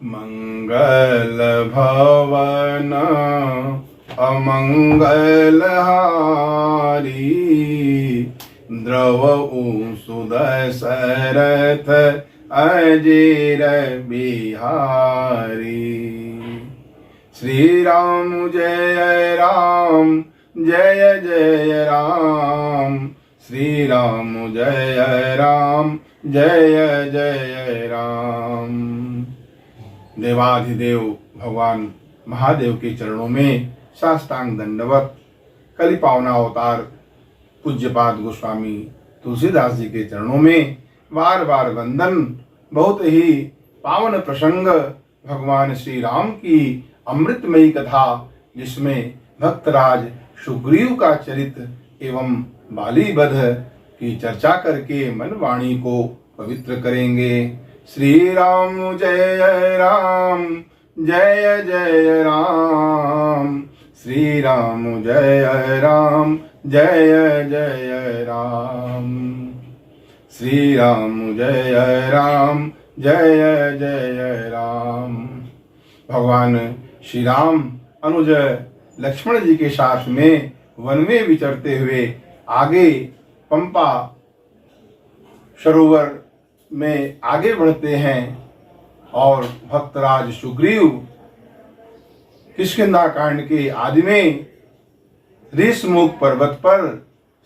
मंगल भवन अमंगल हारी, द्रवऊ सुदशरथ अजीर बिहारी। श्री राम जय राम जय जय राम, श्री राम जय राम जय जय राम। देवाधिदेव भगवान महादेव के चरणों में साष्टांग दंडवत कलि पावना अवतार पूज्यपाद गोस्वामी तुलसीदास जी के चरणों में बार बार वंदन। बहुत ही पावन प्रसंग भगवान श्री राम की अमृतमयी कथा, जिसमें भक्तराज सुग्रीव का चरित्र एवं बाली वध की चर्चा करके मन वाणी को पवित्र करेंगे। श्री राम जय राम जय जय राम, श्री राम जय राम जय जय राम, श्री राम जय राम जय जय राम। भगवान श्री राम अनुज लक्ष्मण जी के साथ में वन में विचरते हुए आगे पंपा सरोवर में आगे बढ़ते हैं और भक्तराज सुग्रीव किष्किंधा कांड के आदि में ऋषमुख पर्वत पर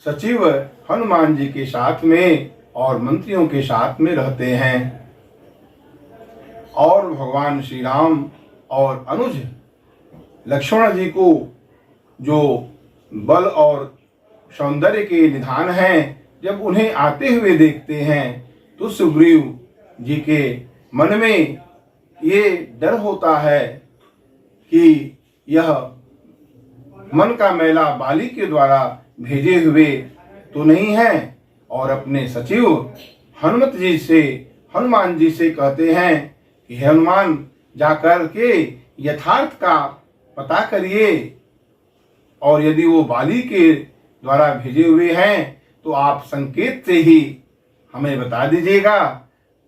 सचिव हनुमान जी के साथ में और मंत्रियों के साथ में रहते हैं। और भगवान श्री राम और अनुज लक्ष्मण जी को जो बल और सौंदर्य के निधान हैं, जब उन्हें आते हुए देखते हैं तो सुग्रीव जी के मन में ये डर होता है कि यह मन का मैला बाली के द्वारा भेजे हुए तो नहीं है, और अपने सचिव हनुमान जी से कहते हैं कि हनुमान जाकर के यथार्थ का पता करिए, और यदि वो बाली के द्वारा भेजे हुए हैं तो आप संकेत से ही हमें बता दीजिएगा।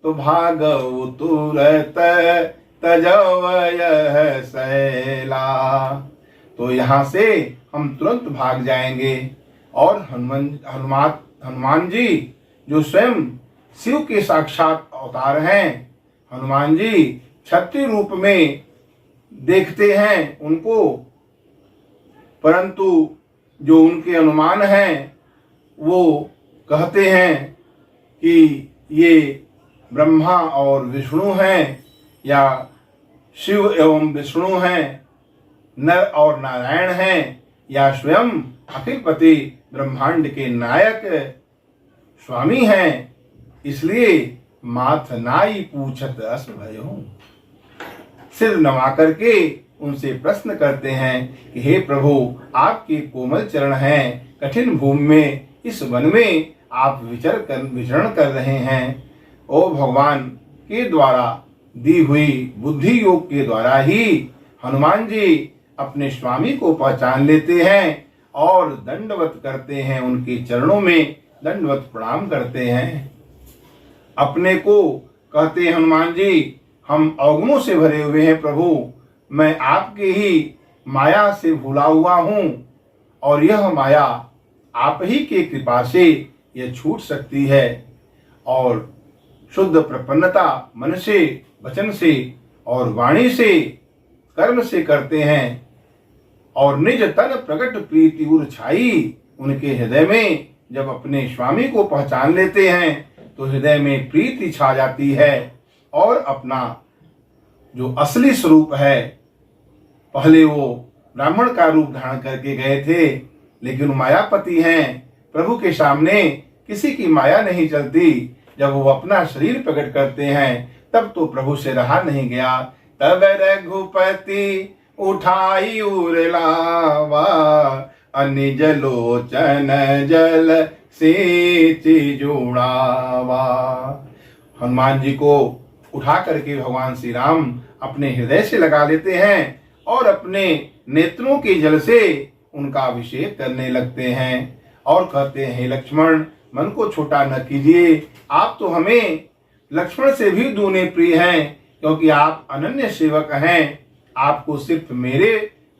तो भागव तुरत तजवय सैला, तो यहाँ से हम तुरंत भाग जाएंगे। और हनुमान जी जो स्वयं शिव के साक्षात अवतार हैं, हनुमान जी क्षत्रिय रूप में देखते हैं उनको, परंतु जो उनके अनुमान हैं वो कहते हैं कि ये ब्रह्मा और विष्णु हैं, या शिव एवं विष्णु हैं, नर और नारायण हैं, या स्वयं अखिलपति ब्रह्मांड के नायक स्वामी हैं। इसलिए माथ नाई पूछत अस भयो, सिर नवा करके उनसे प्रश्न करते हैं कि हे प्रभु, आपके कोमल चरण हैं, कठिन भूमि में इस वन में आप विचरण कर रहे हैं। ओ भगवान के द्वारा दी हुई बुद्धि योग के द्वारा ही हनुमान जी अपने स्वामी को पहचान लेते हैं और दंडवत करते हैं, उनके चरणों में दंडवत प्रणाम करते हैं। अपने को कहते हैं हनुमान जी, हम अवगुणों से भरे हुए हैं प्रभु, मैं आपके ही माया से भूला हुआ हूँ, और यह माया आप ही के कृपा से यह छूट सकती है। और शुद्ध प्रपन्नता मन से, वचन से और वाणी से, कर्म से करते हैं, और निज तन प्रकट प्रीति उर छाई, उनके हृदय में जब अपने स्वामी को पहचान लेते हैं तो हृदय में प्रीति छा जाती है, और अपना जो असली स्वरूप है, पहले वो ब्राह्मण का रूप धारण करके गए थे, लेकिन मायापति हैं, प्रभु के सामने किसी की माया नहीं चलती। जब वो अपना शरीर प्रकट करते हैं तब तो प्रभु से रहा नहीं गया। तब रघुपति उठाई उरलावा, निज लोचन जल से जुड़ावा। हनुमान जी को उठा करके भगवान श्री राम अपने हृदय से लगा लेते हैं और अपने नेत्रों के जल से उनका अभिषेक करने लगते हैं और कहते हैं, लक्ष्मण मन को छोटा न कीजिए, आप तो हमें लक्ष्मण से भी दूने प्रिय हैं, क्योंकि आप अनन्य सेवक हैं, आपको सिर्फ मेरे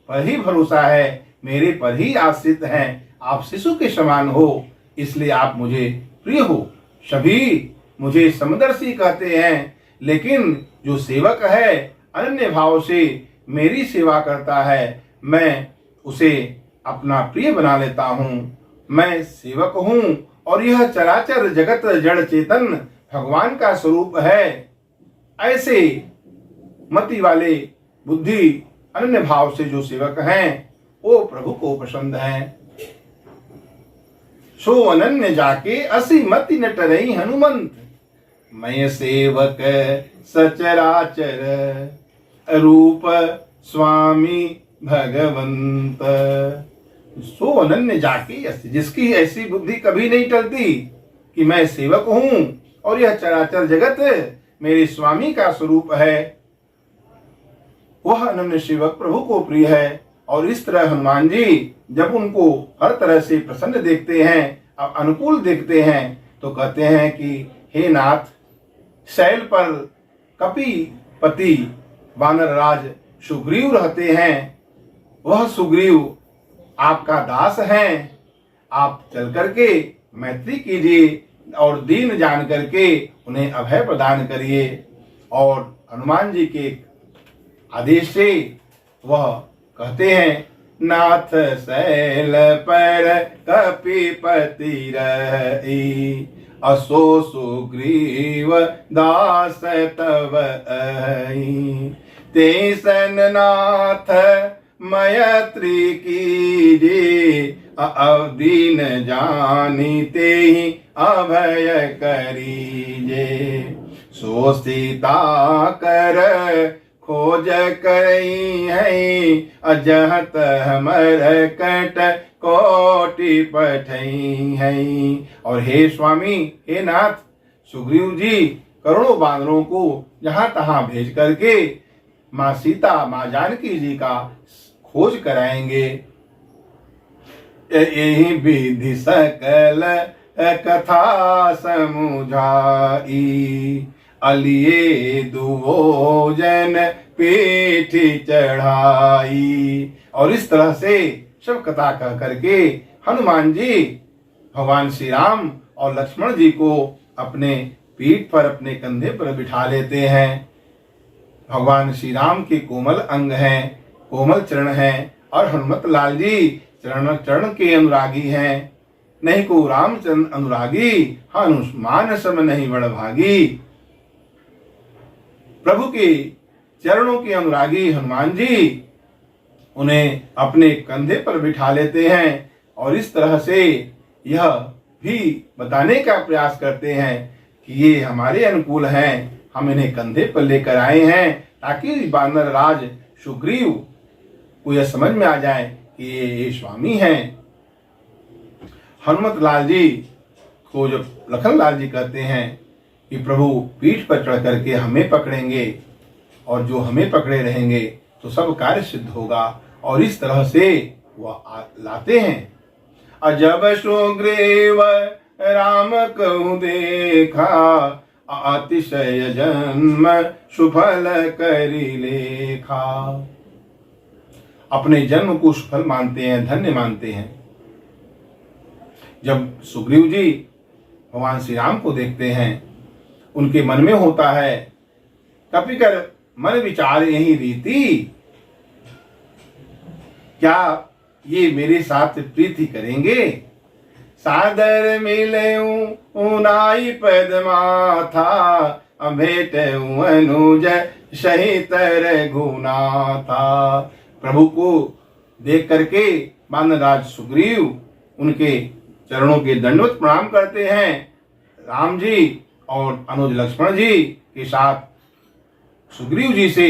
पर ही भरोसा है, मेरे पर ही आश्रित हैं, आप शिशु के समान हो, इसलिए आप मुझे प्रिय हो। सभी मुझे समदर्शी कहते हैं, लेकिन जो सेवक है अनन्य भाव से मेरी सेवा करता है, मैं उसे अपना प्रिय बना लेता हूँ। मैं सेवक हूँ और यह चराचर जगत जड़ चेतन भगवान का स्वरूप है। ऐसे मति वाले बुद्धि अनन्य भाव से जो सेवक हैं वो प्रभु को पसंद हैं। सो अनन्य जाके असी मति न टरई हनुमंत, मैं सेवक सचराचर रूप स्वामी भगवंत। सो अनन्य जाके, जिसकी ऐसी बुद्धि कभी नहीं टलती कि मैं सेवक हूं और यह चराचर जगत मेरे स्वामी का स्वरूप है, वह अनन्य सेवक प्रभु को प्रिय है। और इस तरह हनुमान जी जब उनको हर तरह से प्रसन्न देखते हैं, अनुकूल देखते हैं, तो कहते हैं कि हे नाथ, शैल पर कपिपति वानर राज सुग्रीव रहते हैं, वह सुग्रीव आपका दास हैं, आप चल करके मैत्री कीजिए और दीन जान करके उन्हें अभय प्रदान करिए। और हनुमान जी के आदेश से वह कहते हैं, नाथ शैल पर कपिपति रही, असो सुग्रीव दास तव अहि। तेसन नाथ मैत्री कीजिए, अवदीन जानी ते ही अभय करीजे। सो सीता कर खोज करई है, अजहत हमर कट कोटि पठई है। और हे स्वामी, हे नाथ, सुग्रीव जी करोड़ों बानरों को जहां तहां भेज करके माँ सीता, माँ जानकी जी का खोज कराएंगे। यही विधि सकल कथा समुझाई, अलिए दुवोजन पीठी चढ़ाई। और इस तरह से सब कथा कह करके हनुमान जी भगवान श्री राम और लक्ष्मण जी को अपने पीठ पर, अपने कंधे पर बिठा लेते हैं। भगवान श्री राम के कोमल अंग हैं, कोमल चरण हैं, और हनुमत लाल जी चरण चरण के अनुरागी हैं। नहीं को रामचंद्र अनुरागी, हनुमान सम नहीं बड़ भागी। प्रभु के चरणों के अनुरागी हनुमान जी उन्हें अपने कंधे पर बिठा लेते हैं और इस तरह से यह भी बताने का प्रयास करते हैं कि ये हमारे अनुकूल हैं, हम इन्हें कंधे पर लेकर आए हैं ताकि वानर राज सुग्रीव को यह समझ में आ जाए कि ये स्वामी हैं। हनुमत लाल जी को जब लखन लाल जी कहते हैं कि प्रभु पीठ पर चढ़ करके हमें पकड़ेंगे और जो हमें पकड़े रहेंगे तो सब कार्य सिद्ध होगा, और इस तरह से वह लाते हैं। अजब सुग्रीव राम कहु देखा, अतिशय जन्म सुफल करी लेखा। अपने जन्म को सुफल मानते हैं, धन्य मानते हैं। जब सुग्रीव जी भगवान श्री राम को देखते हैं, उनके मन में होता है, कपिकर मन विचार यही रीति, क्या ये मेरे साथ प्रीति करेंगे। सादर मिले उनाई पद माथा, भेट अनुज सहित रघुना था। प्रभु को देख करके वानरराज सुग्रीव उनके चरणों के दंडवत प्रणाम करते हैं। राम जी और अनुज लक्ष्मण जी के साथ सुग्रीव जी से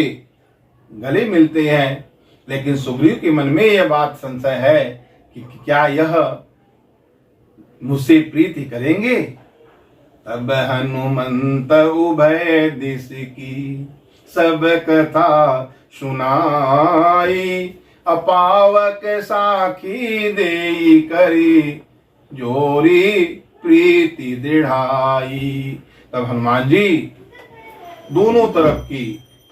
गले मिलते हैं, लेकिन सुग्रीव के मन में यह बात संशय है कि क्या यह मुझसे प्रीति करेंगे। तब हनुमंत उभय दिश की सब कथा सुनाई, अपावक साखी देई करी जोरी प्रीति दृढ़ाई। तब हनुमान जी दोनों तरफ की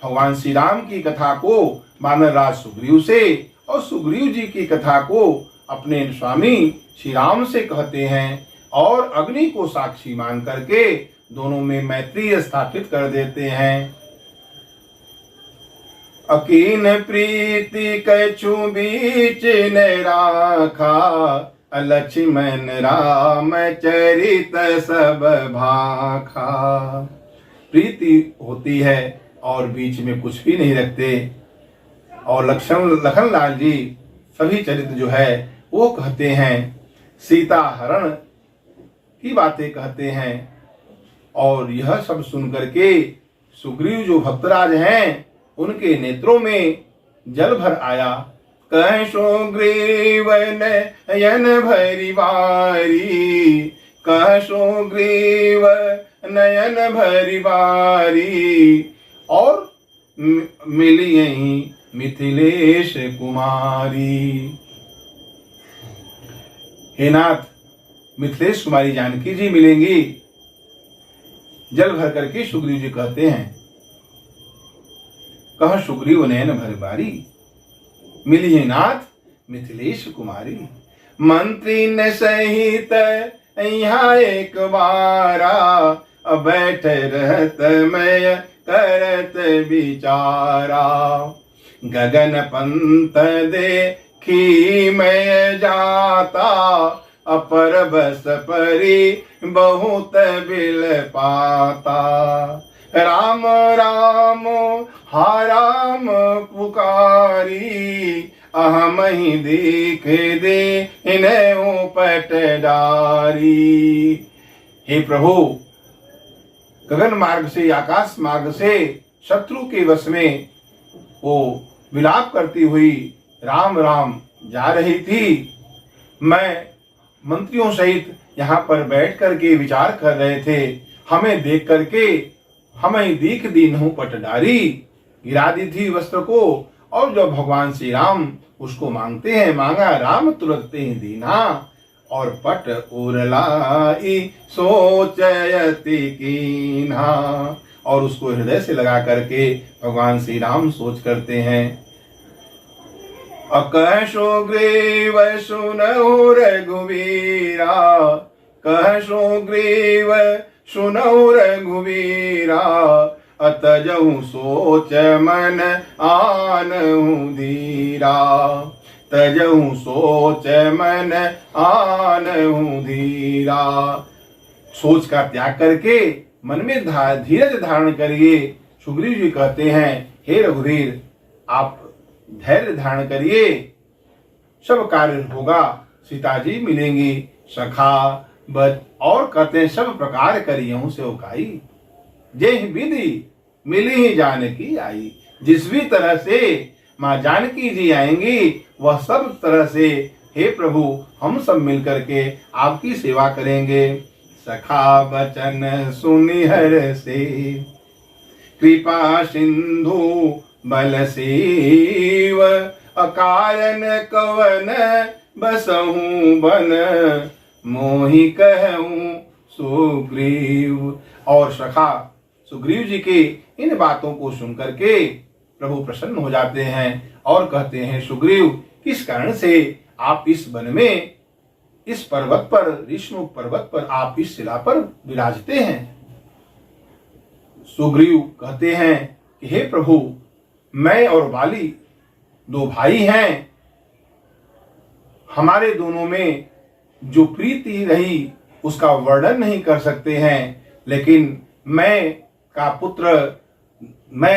भगवान श्री राम की कथा को वानर राज सुग्रीव से और सुग्रीव जी की कथा को अपने स्वामी श्री राम से कहते हैं और अग्नि को साक्षी मान करके दोनों में मैत्री स्थापित कर देते हैं। अकीन प्रीति कछु बीच न राखा, लक्ष्मण राम चरित सब भाखा। प्रीति होती है और बीच में कुछ भी नहीं रखते। और लखन लाल जी सभी चरित्र जो है वो कहते हैं, सीता हरण की बातें कहते हैं। और यह सब सुन करके सुग्रीव जो भक्तराज हैं उनके नेत्रों में जल भर आया। कह सुग्रीव नयन भरी बारी, कह सुग्रीव नयन भरी बारी। और मिली यहीं मिथिलेश कुमारी। हे नाथ, मिथिलेश कुमारी जानकी जी मिलेंगी। जल भर करके सुग्रीव जी कहते हैं, कह सुग्रीव नयन भर बारी, मिली है नाथ मिथिलेश कुमारी। मंत्री न सहित यहाँ एक बारा, बैठ रहत मैं करत विचारा। गगन पंत देखी मैं जाता, अपर बस परी बहुत बिल पाता। राम राम हा राम पुकारी, अहम ही देख दे इन्हें पट डारी। हे प्रभु, गगन मार्ग से आकाश मार्ग से शत्रु के वश में वो विलाप करती हुई राम राम जा रही थी। मैं मंत्रियों सहित यहाँ पर बैठ करके विचार कर रहे थे। हमें देख करके हमें दीख दीन हूँ पटडारी, गिरा दी थी वस्त्र को। और जब भगवान श्री राम उसको मांगते हैं, मांगा राम तुरंत ही दीना। और पट उरलाई सोचयति कीन्हा, और उसको हृदय से लगा करके भगवान श्री राम सोच करते हैं। अकह सुग्रीव सुनहु रघुवीरा, कह सुग्रीव सुनहु रघुवीरा। अतजहु सोच मन आनहु धीरा, तजहु सोच मन आनहु धीरा। सोच का त्याग करके मन में धीरज धारण करिए। सुग्रीव जी कहते हैं, हे रघुवीर, आप धैर्य धारण करिए, सब कार्य होगा, सीता जी मिलेंगी। सखा बच और कहते हैं, सब प्रकार करियहु से उकाई, जय विधि मिली ही जानकी आई। जिस भी तरह से माँ जानकी जी आएंगी वह सब तरह से हे प्रभु हम सब मिलकर के आपकी सेवा करेंगे। सखा बचन सुनिहर से, कृपा सिंधु बल सेव। अकारण कवन बसहु बन, मोहि कहूँ सुग्रीव। और सखा सुग्रीव जी के इन बातों को सुनकर के प्रभु प्रसन्न हो जाते हैं और कहते हैं, सुग्रीव, किस कारण से आप इस वन में, इस पर्वत पर, ऋषमुख पर्वत पर आप इस शिला पर विराजते हैं। सुग्रीव कहते हैं कि हे प्रभु, मैं और बाली दो भाई हैं। हमारे दोनों में जो प्रीति रही उसका वर्णन नहीं कर सकते हैं। लेकिन मैं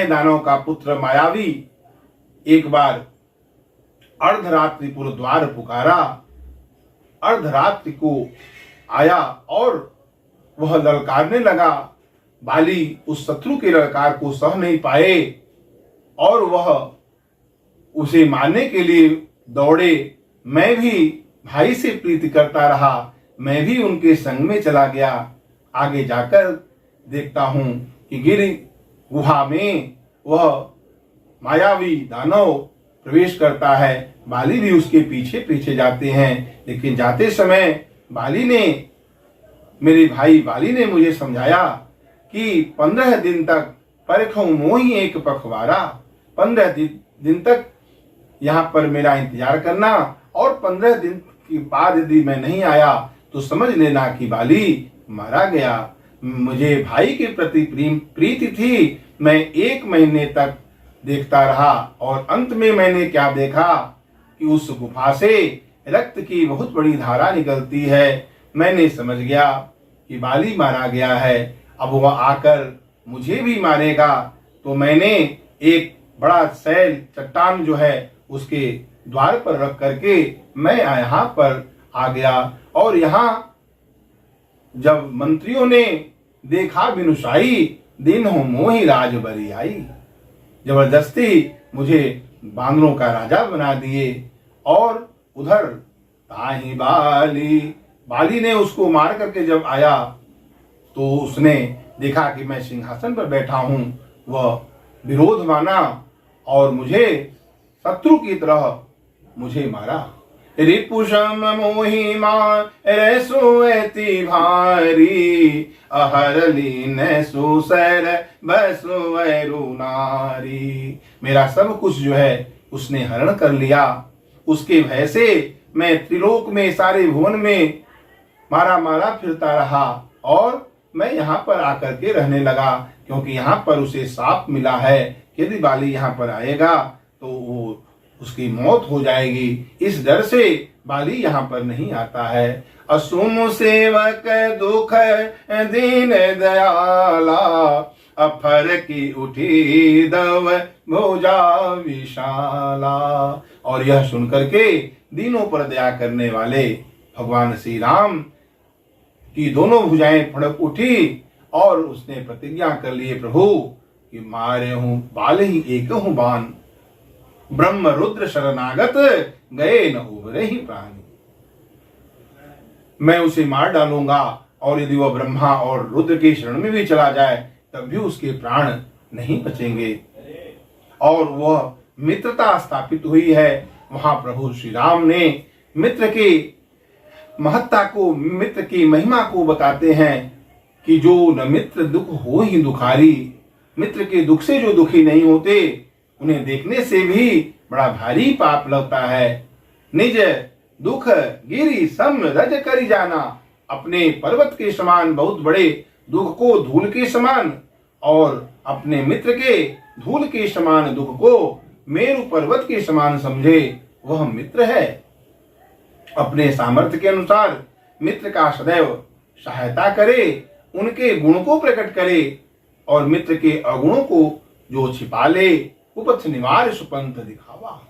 दानव का पुत्र मायावी एक बार अर्धरात्रि पुर द्वार पुकारा। अर्धरात्रि को आया और वह ललकारने लगा। बाली उस शत्रु के ललकार को सह नहीं पाए और वह उसे मारने के लिए दौड़े। मैं भी भाई से प्रीति करता रहा, मैं भी उनके संग में चला गया। आगे जाकर देखता हूं कि गिर गुहा में वह मायावी दानव प्रवेश करता है। बाली भी उसके पीछे पीछे जाते हैं, लेकिन जाते समय मेरे भाई बाली ने मुझे समझाया कि 15 दिन तक परखूं मोही एक पखवारा। 15 दिन तक यहाँ पर मेरा इंतजार करना, और 15 दिन के बाद यदि मैं नहीं आया तो समझ लेना कि बाली मारा गया। मुझे भाई के प्रति प्रीति थी, मैं 1 महीने तक देखता रहा, और अंत में मैंने क्या देखा कि उस गुफा से रक्त की बहुत बड़ी धारा निकलती है। मैंने समझ गया कि बाली मारा गया है, अब वह आकर मुझे भी मारेगा। तो मैंने एक बड़ा सैल चट्टान जो है उसके द्वार पर रख करके मैं यहाँ पर आ गया। और यहाँ जब मंत्रियों ने देखा बिनुसाई, दिन हो मोही राज बरी आई। जबरदस्ती मुझे बांदरों का राजा बना दिए। और उधर ताही बाली ने उसको मार करके जब आया तो उसने देखा कि मैं सिंहासन पर बैठा हूं, वह विरोध माना और मुझे शत्रु की तरह मुझे मारा। रिपुषम मोहि रसोएति भारी, अहरली न सुसर बसुरु नारी। मेरा सब कुछ जो है उसने हरण कर लिया। उसके भय से मैं त्रिलोक में, सारे भुवन में मारा फिरता रहा, और मैं यहाँ पर आकर के रहने लगा, क्योंकि यहाँ पर उसे साप मिला है कि यदि बाली यहाँ पर आएगा तो वो उसकी मौत हो जाएगी। इस डर से बाली यहाँ पर नहीं आता है। असुम सेवक दुख दीन दयाला, अफर की उठी दव भुजा विशाला। और यह सुनकर के दीनों पर दया करने वाले भगवान श्री राम की दोनों भुजाएं फड़क उठी, और उसने प्रतिज्ञा कर लिए, प्रभु कि मारे हूं बाल ही एक हूं बान, ब्रह्म रुद्र शरणागत गए न उबरे ही प्राणी। मैं उसे मार डालूंगा, और यदि वह ब्रह्मा और रुद्र के शरण में भी चला जाए तब भी उसके प्राण नहीं बचेंगे। और वह मित्रता स्थापित हुई है। वहां प्रभु श्री राम ने मित्र की महत्ता को, मित्र की महिमा को बताते हैं कि जो न मित्र दुख हो ही दुखारी। मित्र के दुख से जो दुखी नहीं होते, उन्हें देखने से भी बड़ा भारी पाप लगता है। निज दुख गिरी सम रज करी जाना। अपने पर्वत के समान बहुत बड़े दुख को धूल के समान, और अपने मित्र के धूल के समान दुख को मेरु पर्वत के समान समझे, वह मित्र है। अपने सामर्थ्य के अनुसार मित्र का सदैव सहायता करे, उनके गुण को प्रकट करे, और मित्र के अगुणों को जो छिपा ले, उपथ निवार सुपंथ दिखावा।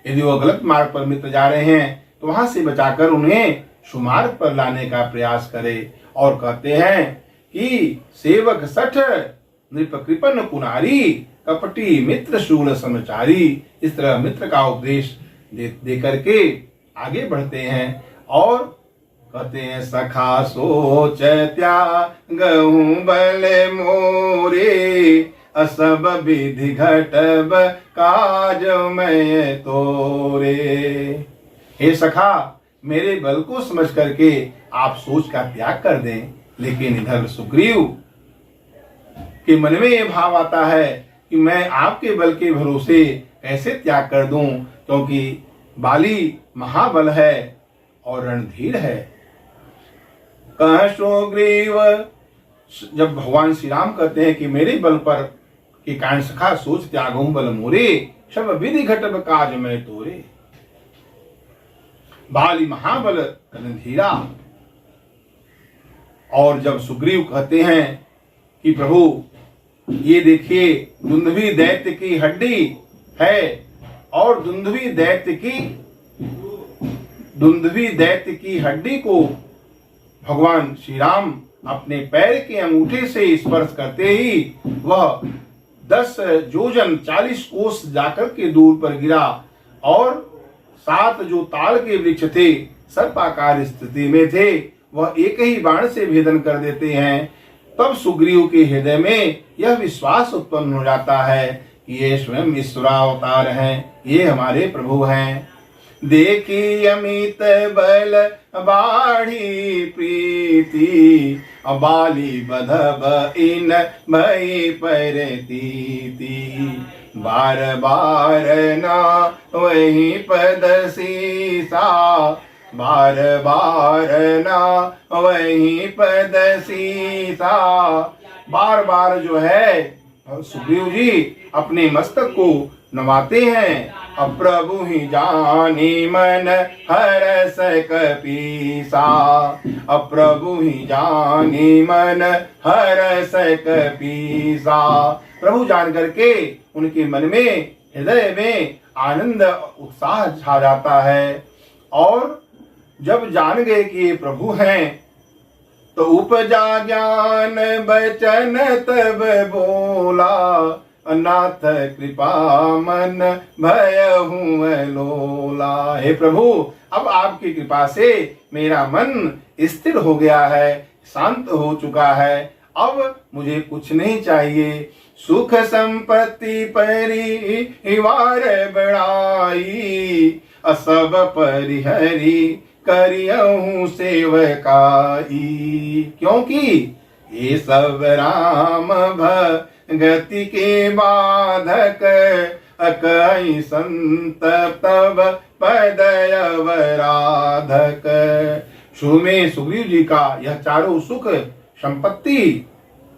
यदि वह गलत मार्ग पर मित्र जा रहे हैं तो वहां से बचाकर उन्हें सुमार्ग पर लाने का प्रयास करे। और कहते हैं कि सेवक सठ नृप कृपन कुनारी, कपटी मित्र शूल समचारी। इस तरह मित्र का उपदेश दे करके आगे बढ़ते हैं, और कहते हैं सखा सोच त्यागहु बल मोरे, असब विधि घटब काज मैं तोरे। हे सखा, मेरे बल को समझ करके आप सोच का त्याग कर दें। लेकिन इधर सुग्रीव के मन में यह भाव आता है कि मैं आपके बल के भरोसे कैसे त्याग कर दूं, क्योंकि बाली महाबल है और रणधीर है। कह सुग्रीव, जब भगवान श्री राम कहते हैं कि मेरे बल पर के कारण सखा सोच त्यागो बल मोरे, सब विधि घटब काज में तोरे। बाली महाबल रणधीरा। और जब सुग्रीव कहते हैं कि प्रभु ये देखिए दुंदुभी दैत्य की हड्डी है, और दुंदुभी दैत्य की हड्डी को भगवान श्री राम अपने पैर के अंगूठे से स्पर्श करते ही वह 10 योजन 40 कोस जाकर के दूर पर गिरा, और 7 जो ताल के वृक्ष थे सर्पाकार स्थिति में थे, वह एक ही बाण से भेदन कर देते हैं। तब सुग्रीव के हृदय में यह विश्वास उत्पन्न हो जाता है कि ये स्वयं ईश्वरावतार हैं, ये हमारे प्रभु हैं। देखी अमित बल बाढ़ी प्रीति, बाली बधब इन भई परतीति बार बार ना वही पद सीसा बार बार ना वही पद सीसा। बार बार जो है सुग्रीव जी अपने मस्तक को नवाते हैं। अब प्रभु ही जानी मन हरस कपीसा अब प्रभु ही जानी मन हरस कपीसा। प्रभु जान करके उनके मन में हृदय में आनंद उत्साह छा जाता है। और जब जान गए कि ये प्रभु हैं तो उपजा ज्ञान बचन तब बोला अनाथ कृपा मन भयहु लोला। हे प्रभु अब आपकी कृपा से मेरा मन स्थिर हो गया है, शांत हो चुका है। अब मुझे कुछ नहीं चाहिए। सुख संपत्ति परिवार बढ़ाई असब परिहरी करियहूँ सेवकाई। क्योंकि ये सब राम भगति के बाधक अकई संत तब पदयवराधक। शुरू में सुग्रीव जी का यह चारों सुख संपत्ति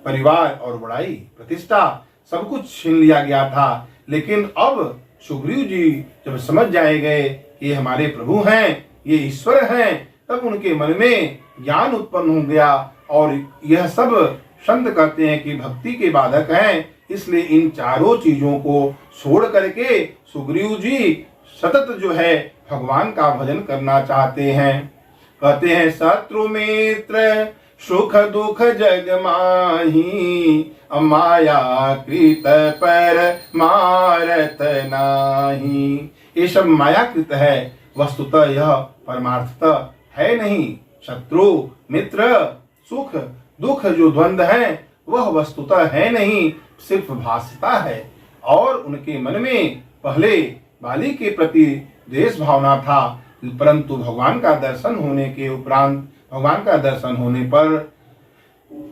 परिवार और बड़ाई प्रतिष्ठा सब कुछ छीन लिया गया था। लेकिन अब सुग्रीव जी जब समझ जाए गए कि ये हमारे प्रभु हैं, ये ईश्वर हैं, तब उनके मन में ज्ञान उत्पन्न हो गया। और यह सब संत कहते हैं कि भक्ति के बाधक हैं। इसलिए इन चारों चीजों को छोड़ करके सुग्रीव जी सतत जो है भगवान का भजन करना चाहते हैं। कहते हैं शत्रु मित्र सुख दुख जग माही माया कृत पर मारत नाही। ये सब मायाकृत है, वस्तुतः यह परमार्थतः है नहीं। शत्रु मित्र सुख दुख जो द्वंद्व है वह वस्तुतः है नहीं, सिर्फ भासता है। और उनके मन में पहले बाली के प्रति द्वेष भावना था, परंतु भगवान का दर्शन होने के उपरांत भगवान का दर्शन होने पर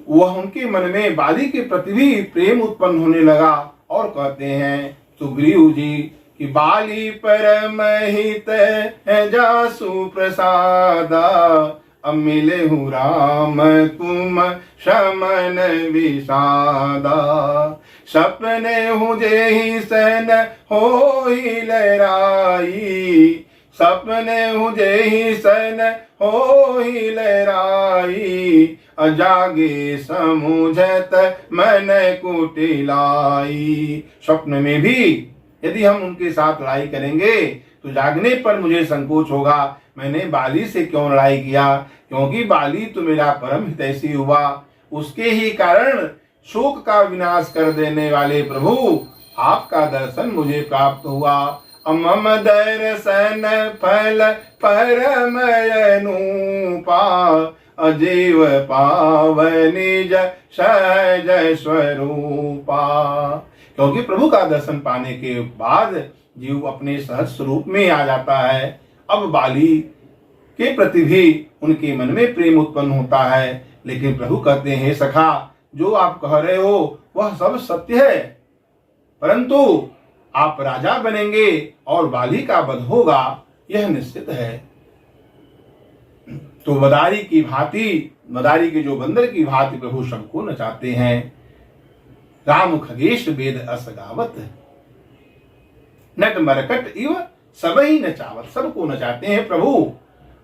वह उनके मन में बाली के प्रति भी प्रेम उत्पन्न होने लगा। और कहते हैं सुग्रीव जी कि बाली परम हित जासु प्रसादा अमिले हूँ राम तुम शमन विषादा। सपने हूँ जेहि सन हो ही लहराई सपने हूँ जेहि सन हो ही लहराई अजागे समुझत मन कुटिलाई। स्वप्न में भी यदि हम उनके साथ लड़ाई करेंगे तो जागने पर मुझे संकोच होगा, मैंने बाली से क्यों लड़ाई किया, क्योंकि बाली तो मेरा परम हितैषी हुआ। उसके ही कारण शोक का विनाश कर देने वाले प्रभु आपका दर्शन मुझे प्राप्त हुआ। मम दर्शन फल परम अनुपा अजीव पावनिज सहज स्वरूपा। क्योंकि प्रभु का दर्शन पाने के बाद जीव अपने सहज स्वरूप में आ जाता है। अब बाली के प्रति भी उनके मन में प्रेम उत्पन्न होता है। लेकिन प्रभु कहते हैं, सखा जो आप कह रहे हो वह सब सत्य है, परंतु आप राजा बनेंगे और बाली का वध होगा यह निश्चित है। तो मदारी की भांति मदारी के जो बंदर की भांति प्रभु सबको नचाते हैं। राम खगेश वेद अस गावत नट मरकट इव सब ही नचावत। सबको नचाते हैं प्रभु।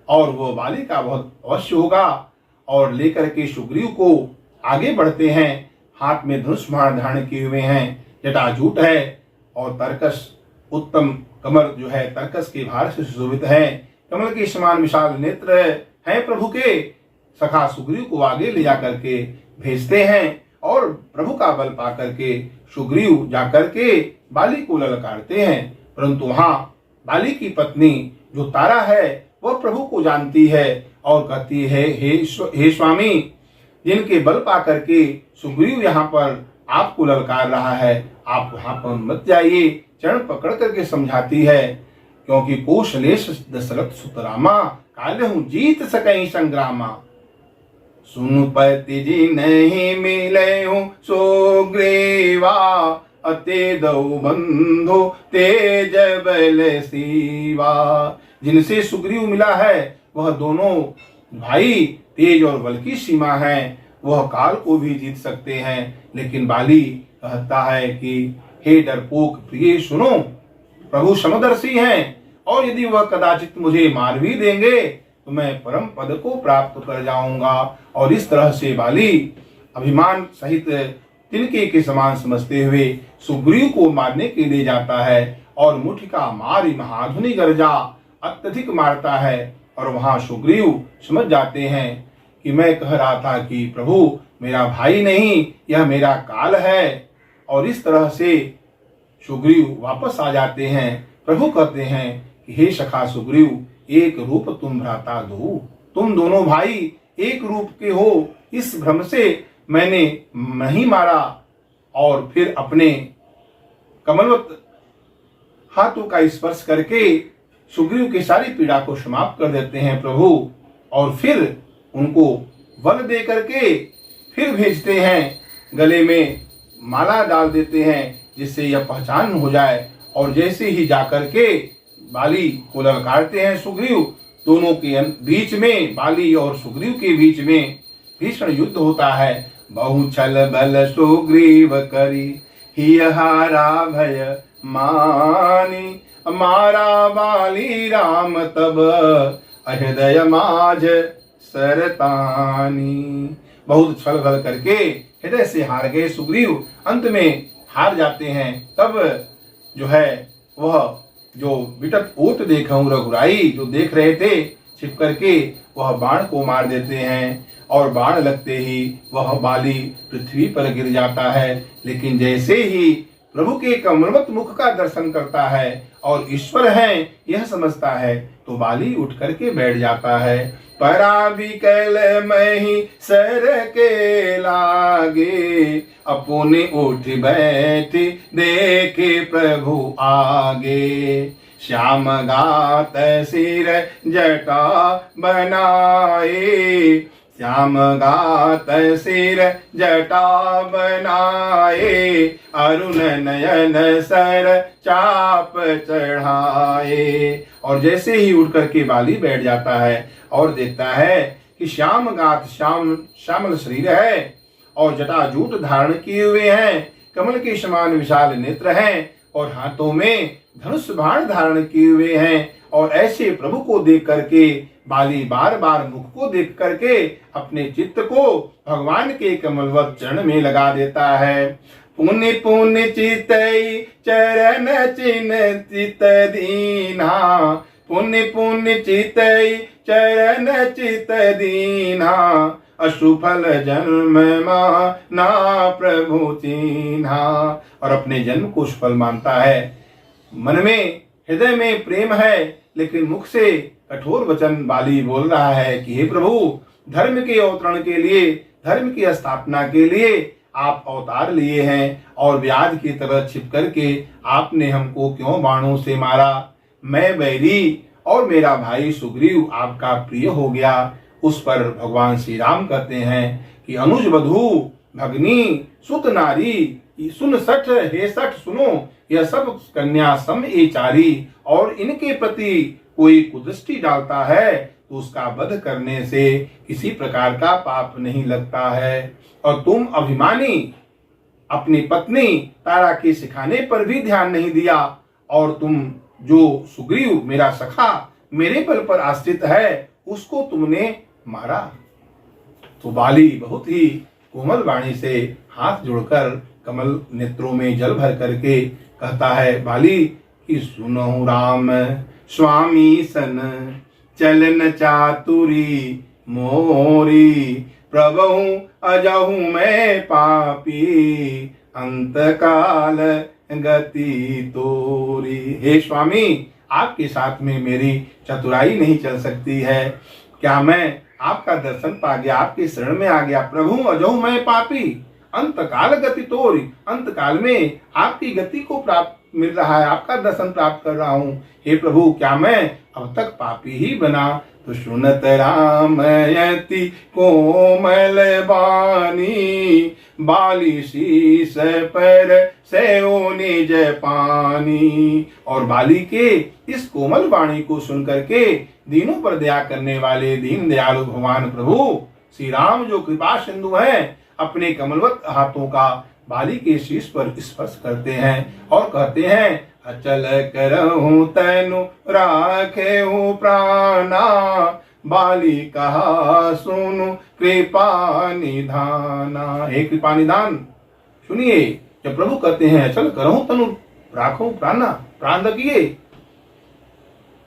और वो बाली का बहुत अवश्य होगा। और लेकर के सुग्रीव को आगे बढ़ते हैं। हाथ में धनुष बाण धारण किए हुए हैं, जटाजूट है और तरकस उत्तम कमर जो है तरकस के भार से सुशोभित है। कमल के समान विशाल नेत्र हैं प्रभु के। सखा सुग्रीव को आगे ले जाकर के भेजते हैं और प्रभु का बल पा करके सुग्रीव जाकर के बाली को ललकारते हैं। परंतु वहां बाली की पत्नी जो तारा है वह प्रभु को जानती है और कहती है, हे स्वामी, जिनके बल पा करके सुग्रीव यहाँ पर आपको ललकार रहा है, आप वहां पर मत जाइए। चरण पकड़ करके समझाती है, क्योंकि कौशलेश दशरथ सुतरामा काले हूं जीत सकई संग्रामा। सुनपति जी नहीं मिले हूँ सुग्रीवा, अते दो बंधु तेज बल सीवा। जिनसे सुग्रीव मिला है वह दोनों भाई तेज और बल की सीमा है, वह काल को भी जीत सकते हैं। लेकिन बाली कहता है कि हे डरपोक प्रिय सुनो, प्रभु समदर्शी हैं, और यदि वह कदाचित मुझे मार भी देंगे तो मैं परम पद को प्राप्त कर जाऊंगा। और इस तरह से बाली अभिमान सहित तिनके के समान समझते हुए सुग्रीव को मारने के लिए जाता है, और मुठिका मारी महाधुनि गर्जा अत्यधिक मारता है। और वहां सुग्रीव समझ जाते हैं कि मैं कह रहा था कि प्रभु मेरा भाई नहीं, यह मेरा काल है। और इस तरह से सुग्रीव वापस आ जाते हैं। प्रभु कहते हैं कि हे सखा सुग्रीव, एक रूप तुम भ्राता दो, तुम दोनों भाई एक रूप के हो, इस भ्रम से मैंने नहीं मारा। और फिर अपने कमलवत हाथों का स्पर्श करके सुग्रीव की सारी पीड़ा को समाप्त कर देते हैं प्रभु। और फिर उनको वर दे करके फिर भेजते हैं, गले में माला डाल देते हैं जिससे यह पहचान हो जाए। और जैसे ही जाकर के बाली को ललकारते हैं सुग्रीव, दोनों के बीच में, बाली और सुग्रीव के बीच में भीषण युद्ध होता है। बहु छल बल सुग्रीव करी हिय हारा भय मानी, मारा बाली राम तब हृदय माज सरतानी। बहुत छल बल करके हृदय से हार गए सुग्रीव, अंत में हार जाते हैं। तब जो है वह जो बिटत ओट देखूं रघुराई जो देख रहे थे छिप करके, वह बाण को मार देते हैं। और बाण लगते ही वह बाली पृथ्वी पर गिर जाता है। लेकिन जैसे ही प्रभु के कमलवत मुख का दर्शन करता है और ईश्वर है यह समझता है, तो बाली उठ करके बैठ जाता है। पराभिकल मही सर के लागे, अपने उठ बैठ देखे प्रभु आगे। श्याम गात सिर जटा बनाए, श्याम गात सिर जटा बनाए, अरुण नयन सर चाप चढ़ाए। और जैसे ही उठ करके बाली बैठ जाता है और देखता है कि श्याम गात श्यामल शरीर है और जटाजूट धारण किए हुए हैं, कमल के समान विशाल नेत्र हैं और हाथों में धनुष बाण धारण किए हुए हैं। और ऐसे प्रभु को देख करके बाली बार बार मुख को देख करके अपने चित्त को भगवान के कमलवत चरण में लगा देता है। पुण्य पुण्य चितई चरण चिन्ह चित दीना, पुण्य पुण्य चितई चरण चित दीना, अशुफल जन्म माना प्रभु चीन्हा। और अपने जन्म को सफल मानता है। मन में हृदय में प्रेम है, लेकिन मुख से कठोर वचन बाली बोल रहा है कि हे प्रभु, धर्म के अवतरण के लिए, धर्म की स्थापना के लिए आप अवतार लिए हैं, और व्याध की तरह छिप करके आपने हमको क्यों बाणों से मारा। मैं बैरी और मेरा भाई सुग्रीव आपका प्रिय हो गया। उस पर भगवान श्री राम कहते हैं कि अनुज वधू भगनी सुत नारी, सुन सठ हे सठ सुनो, यह सब कन्या सम ए चारी। और इनके प्रति कोई कुदृष्टि डालता है तो उसका वध करने से किसी प्रकार का पाप नहीं लगता है। और तुम अभिमानी अपनी पत्नी तारा के सिखाने पर भी ध्यान नहीं दिया, और तुम जो सुग्रीव मेरा सखा मेरे बल पर आश्रित है उसको तुमने मारा। तो बाली बहुत ही कोमल वाणी से हाथ जोड़कर कमल नेत्रों में जल भर करके कहता है बाली कि सुनो राम स्वामी सन, चलन चातुरी मोरी, प्रभु अजहु मैं पापी, अंत काल गति तोरी। हे स्वामी, आपके साथ में मेरी चतुराई नहीं चल सकती है। क्या मैं आपका दर्शन पा गया, आपके शरण में आ गया, प्रभु अजहु मैं पापी, अंत काल गति तोरी, अंत काल में आपकी गति को प्राप्त मिल रहा है, आपका दर्शन प्राप्त कर रहा हूँ। हे प्रभु, क्या मैं अब तक पापी ही बना, तो सुनत राम यति कोमल बानी, बाली शीस पर सेओ निज पानी। और बाली के इस कोमल वाणी को सुन करके दीनों पर दया करने वाले दीन दयालु भगवान प्रभु श्री राम जो कृपा सिंधु हैं, अपने कमलवत हाथों का बाली के शीश पर स्पर्श करते हैं और कहते हैं, अचल करहूं तनु राखेहूं प्राणा, बाली कहा सुनु कृपा निधाना। हे कृपा निधान सुनिए, जब प्रभु कहते हैं अचल करहूं तनु राखो प्राणा, प्राण रखिए,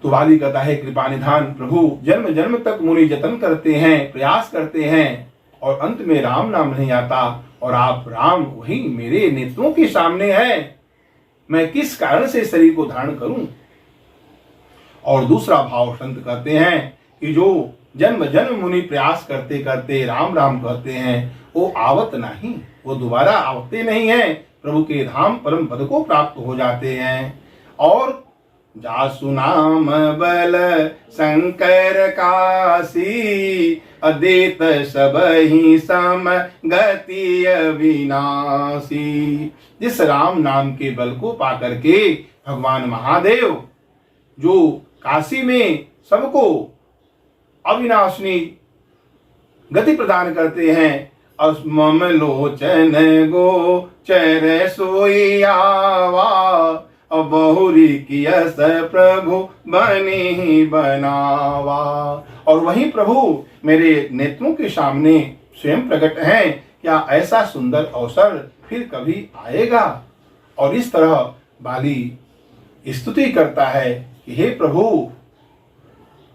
तो बाली कहता है कृपा निधान प्रभु जन्म जन्म तक मुनि जतन करते हैं, प्रयास करते हैं और अंत में राम नाम नहीं आता, और आप राम वही मेरे नेत्रों के सामने है, मैं किस कारण से शरीर को धारण करूं। और दूसरा भाव संत कहते हैं कि जो जन्म जन्म मुनि प्रयास करते करते राम राम कहते हैं, वो आवत नहीं, वो दोबारा आवते नहीं है, प्रभु के धाम परम पद को प्राप्त हो जाते हैं। और जासु नाम बल शंकर काशी, अदेत सब ही सम गति अविनाशी। जिस राम नाम के बल को पाकर के भगवान महादेव जो काशी में सबको अविनाशनी गति प्रदान करते हैं, मम लोचन गो चर सोई आवा, बहुरी कियस प्रभु बनी बनावा। और वही प्रभु मेरे नेत्रों के सामने स्वयं प्रकट हैं, क्या ऐसा सुंदर अवसर फिर कभी आएगा। और इस तरह बाली स्तुति करता है कि हे प्रभु,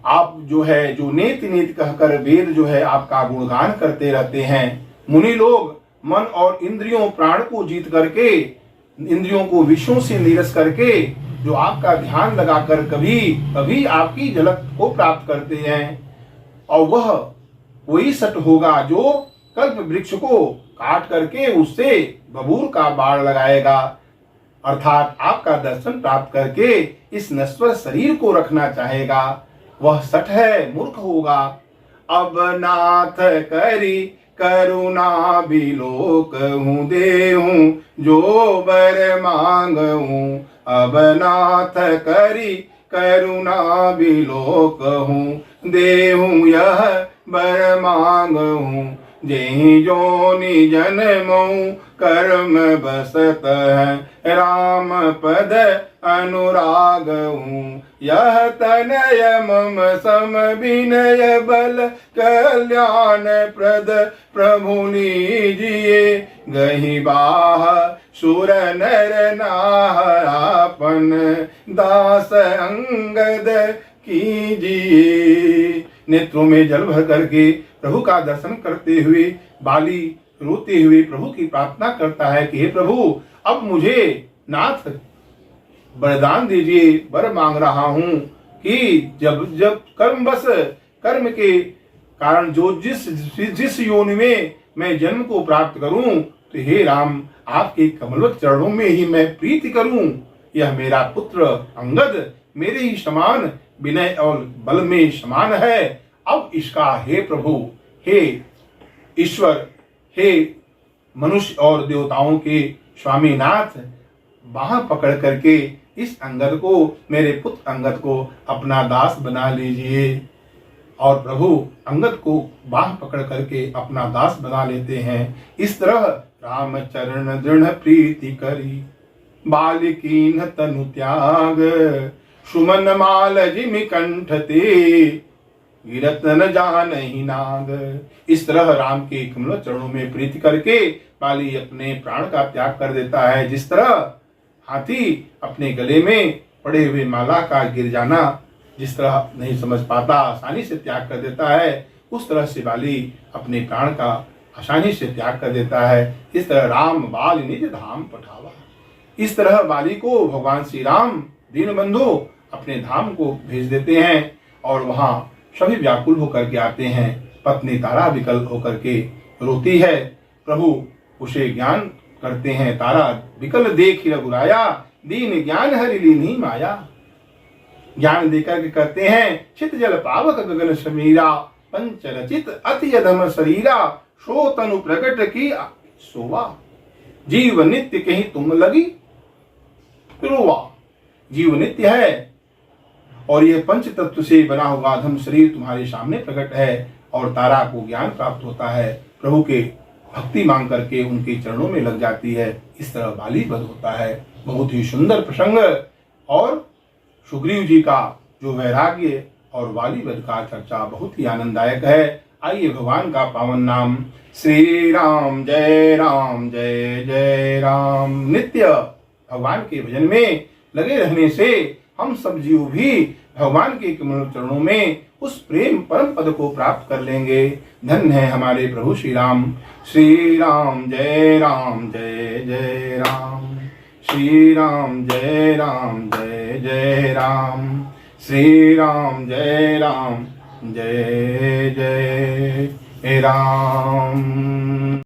आप जो है जो नेति नेति कहकर वेद जो है आपका गुणगान करते रहते हैं। मुनि लोग मन और इंद्रियों प्राण को जीत करके, इंद्रियों को विषयों से निरस करके जो आपका ध्यान लगाकर कभी कभी आपकी झलक को प्राप्त करते हैं, और वह वही सट होगा जो कल्प वृक्ष को काट करके उससे बबूल का बाण लगाएगा, अर्थात आपका दर्शन प्राप्त करके इस नश्वर शरीर को रखना चाहेगा, वह सठ है, मूर्ख होगा। अब नाथ करी करुणा बिलोक हूँ देहूँ जो बर मांग हूँ, अब नाथ करी करुणा बिलोक हूँ देहूँ यह बर मांग हूँ, जेहि जोनि जन्मऊ कर्म बसत है राम पद अनुराग हूँ, यह तनय मम सम विनय बल कल्याण प्रद प्रभु लीजिए, गहि बाह सुर नर नाहरापन दास अंगद कीजिए। नेत्रों में जल भर करके प्रभु का दर्शन करते हुए बाली रोते हुए प्रभु की प्रार्थना करता है कि हे प्रभु, अब मुझे नाथ वरदान दीजिए, वर मांग रहा हूं कि जब जब कर्म के कारण जो जिस योनि में मैं जन्म को प्राप्त करूं, तो हे राम आपके कमलवत चरणों में ही मैं प्रीति करूं। यह मेरा पुत्र अंगद मेरे ही समान विनय और बल में समान है। अब इसका हे प्रभु, हे ईश्वर, हे मनुष्य और देवताओं के स्वामीनाथ, बाह पकड़ करके इस अंगद को, मेरे पुत्र अंगद को अपना दास बना लीजिए। और प्रभु अंगद को बाह पकड़ करके अपना दास बना लेते हैं। इस तरह राम चरण दृढ़ प्रीति करी, बालिकीन तनु त्याग, सुमन माल जिमि कंठ ते, गिरत न जानहि नाग। इस तरह राम के कमल चरणों में प्रीति करके बाली अपने प्राण का त्याग कर देता है। जिस तरह हाथी अपने गले में पड़े हुए माला का गिर जाना जिस तरह नहीं समझ पाता, आसानी से त्याग कर देता है, उस तरह से बाली अपने प्राण का आसानी से त्याग कर देता है। इस तरह राम बाल निज धाम पठावा। इस तरह बाली को भगवान श्री राम दीनबंधु अपने धाम को भेज देते हैं और वहां सभी व्याकुल होकर के आते हैं। पत्नी तारा विकल होकर के रोती है, प्रभु उसे ज्ञान करते हैं। तारा विकल देख रघुराया, दीन ज्ञान हरि लीन्ही माया। ज्ञान देकर के कहते हैं चित जल पावक गगन समीरा पंचरचित अति अधम शरीरा सो तनु प्रकट की सोवा जीव नित्य कहीं तुम लगी रोवा। जीव नित्य है और यह पंच तत्व से बना हुआ अधम शरीर तुम्हारे सामने प्रकट है और तारा को ज्ञान प्राप्त होता है, प्रभु के भक्ति मांग करके उनके चरणों में लग जाती है। इस तरह बाली वध होता है। बहुत ही सुंदर प्रसंग और सुग्रीव जी का जो वैराग्य और बाली वध का चर्चा बहुत ही आनंददायक है। आइए भगवान का पावन नाम श्री राम जय जय राम नित्य भगवान के भजन में लगे रहने से हम सब जीव भी भगवान के कमल चरणों में उस प्रेम परम पद को प्राप्त कर लेंगे। धन्य है हमारे प्रभु श्री राम जय जय राम श्री राम जय जय राम श्री राम जय जय राम।